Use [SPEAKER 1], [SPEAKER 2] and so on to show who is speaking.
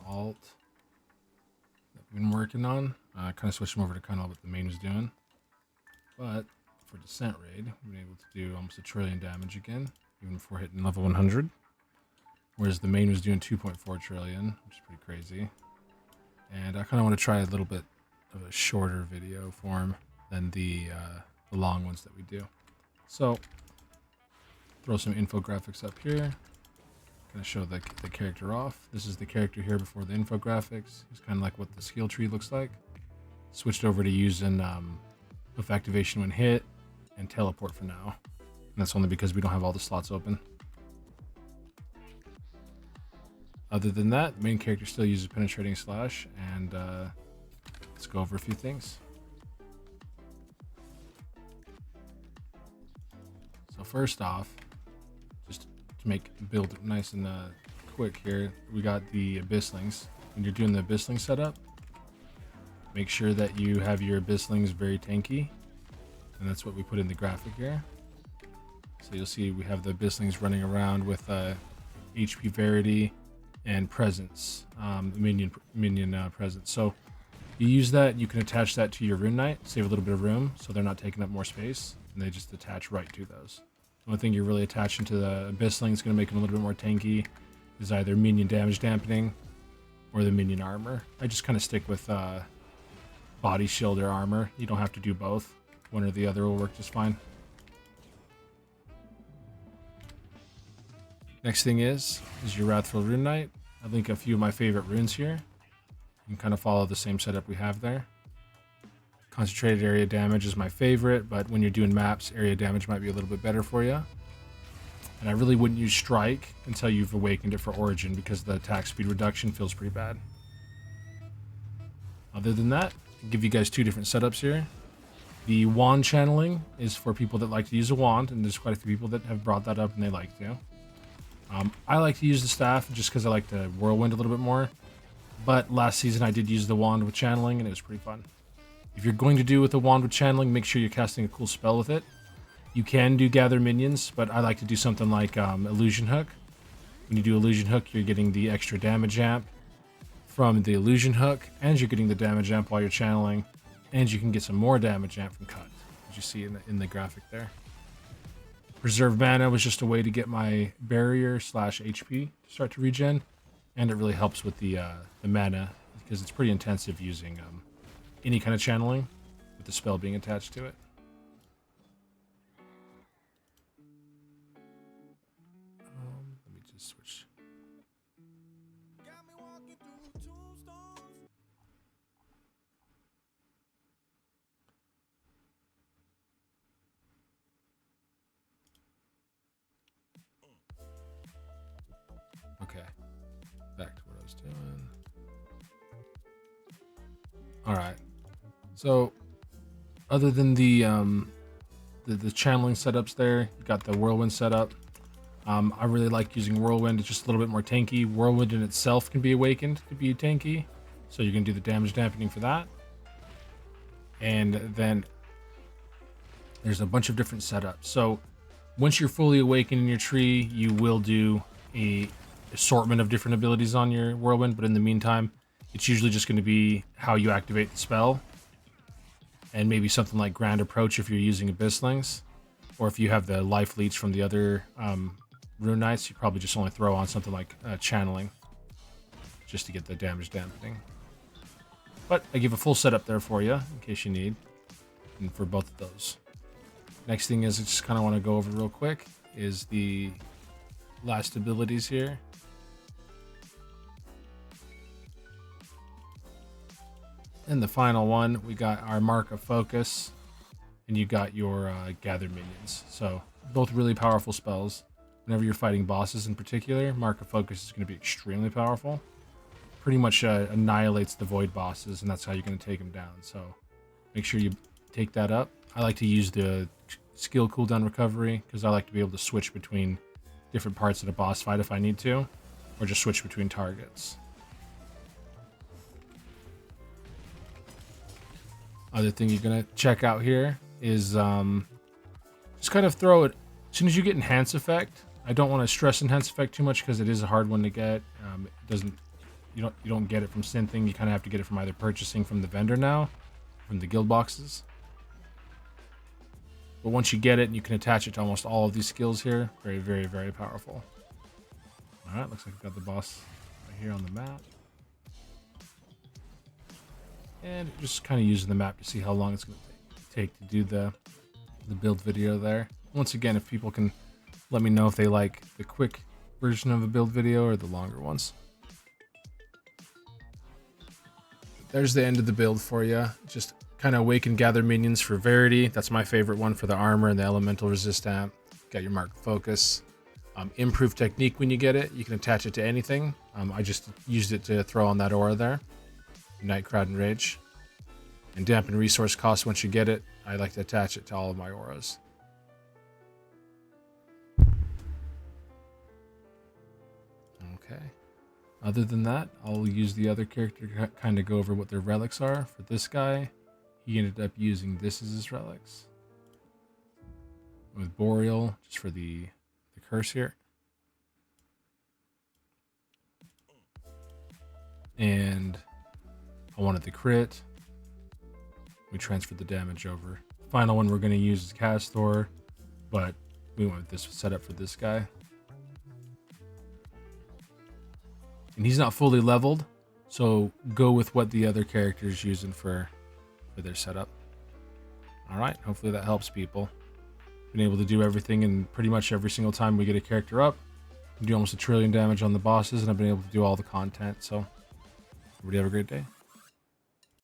[SPEAKER 1] alt that we've been working on. Kind of switched them over to kind of what the main was doing. But for Descent Raid, we've been able to do almost 1 trillion damage again, even before hitting level 100. Whereas the main was doing 2.4 trillion, which is pretty crazy. And I kind of want to try a little bit of a shorter video form than the long ones that we do. So, throw some infographics up here. Kind of show the character off. This is the character here before the infographics. It's kind of like what the skill tree looks like. Switched over to using with activation when hit and teleport for now. And that's only because we don't have all the slots open. Other than that, the main character still uses penetrating slash, and let's go over a few things. So first off, just to make the build nice and quick here, we got the Abysslings. When you're doing the Abyssling setup, make sure that you have your Abysslings very tanky, and that's what we put in the graphic here. So you'll see we have the Abysslings running around with HP Verity and Presence, minion Presence. So you use that, you can attach that to your Rune Knight, save a little bit of room so they're not taking up more space, and they just attach right to those. The only thing you're really attaching to the Abyssling is going to make them a little bit more tanky is either minion damage dampening or the minion armor. I just kind of stick with body shield or armor. You don't have to do both. One or the other will work just fine. Next thing is your Wrathful Rune Knight. I link a few of my favorite runes here. You can kind of follow the same setup we have there. Concentrated area damage is my favorite, but when you're doing maps, area damage might be a little bit better for you. And I really wouldn't use Strike until you've awakened it for Origin because the attack speed reduction feels pretty bad. Other than that, I'll give you guys two different setups here. The wand channeling is for people that like to use a wand, and there's quite a few people that have brought that up and they like to. I like to use the staff just because I like to Whirlwind a little bit more. But last season I did use the wand with channeling and it was pretty fun. If you're going to do with the wand with channeling, make sure you're casting a cool spell with it. You can do gather minions, but I like to do something like illusion hook. When you do illusion hook, you're getting the extra damage amp from the illusion hook, and you're getting the damage amp while you're channeling, and you can get some more damage amp from cut, as you see in the graphic there. Preserve mana was just a way to get my barrier / HP to start to regen, and it really helps with the mana because it's pretty intensive using any kind of channeling with the spell being attached to it. Let me just switch. Okay, back to what I was doing. All right. So, other than the channeling setups there, you got the Whirlwind setup. I really like using Whirlwind. It's just a little bit more tanky. Whirlwind in itself can be awakened to be tanky, so you can do the damage dampening for that. And then there's a bunch of different setups. So once you're fully awakened in your tree, you will do a assortment of different abilities on your Whirlwind, but in the meantime, it's usually just going to be how you activate the spell, and maybe something like Grand Approach if you're using Abysslings, or if you have the Life Leech from the other Rune Knights, you probably just only throw on something like Channeling, just to get the damage dampening. But I give a full setup there for you, in case you need, and for both of those. Next thing is I just kind of want to go over real quick, is the last abilities here. And the final one, we got our Mark of Focus, and you got your Gather Minions. So both really powerful spells. Whenever you're fighting bosses in particular, Mark of Focus is going to be extremely powerful. Pretty much annihilates the Void bosses, and that's how you're going to take them down. So make sure you take that up. I like to use the skill cooldown recovery, because I like to be able to switch between different parts of the boss fight if I need to, or just switch between targets. Other thing you're going to check out here is just kind of throw it as soon as you get Enhance Effect. I don't want to stress Enhance Effect too much because it is a hard one to get. It doesn't you don't get it from synthing. You kind of have to get it from either purchasing from the vendor now, from the guild boxes. But once you get it, you can attach it to almost all of these skills here. Very, very, very powerful. All right, looks like we've got the boss right here on the map. And just kind of using the map to see how long it's going to take to do the build video there. Once again, if people can let me know if they like the quick version of a build video or the longer ones. There's the end of the build for you. Just kind of wake and gather minions for Verity. That's my favorite one for the armor and the elemental resist amp. Got your mark focus. Improve technique when you get it. You can attach it to anything. I just used it to throw on that aura there. Unite, Crowd, and Rage. And dampen resource cost once you get it. I like to attach it to all of my auras. Okay. Other than that, I'll use the other character to kind of go over what their relics are. For this guy, he ended up using this as his relics. With Boreal, just for the curse here. And I wanted the crit. We transferred the damage over. Final one we're going to use is Castor, but we went with this setup for this guy. And he's not fully leveled, so go with what the other character's using for their setup. Alright, hopefully that helps people. Been able to do everything, and pretty much every single time we get a character up, we do almost 1 trillion damage on the bosses, and I've been able to do all the content, so everybody have a great day.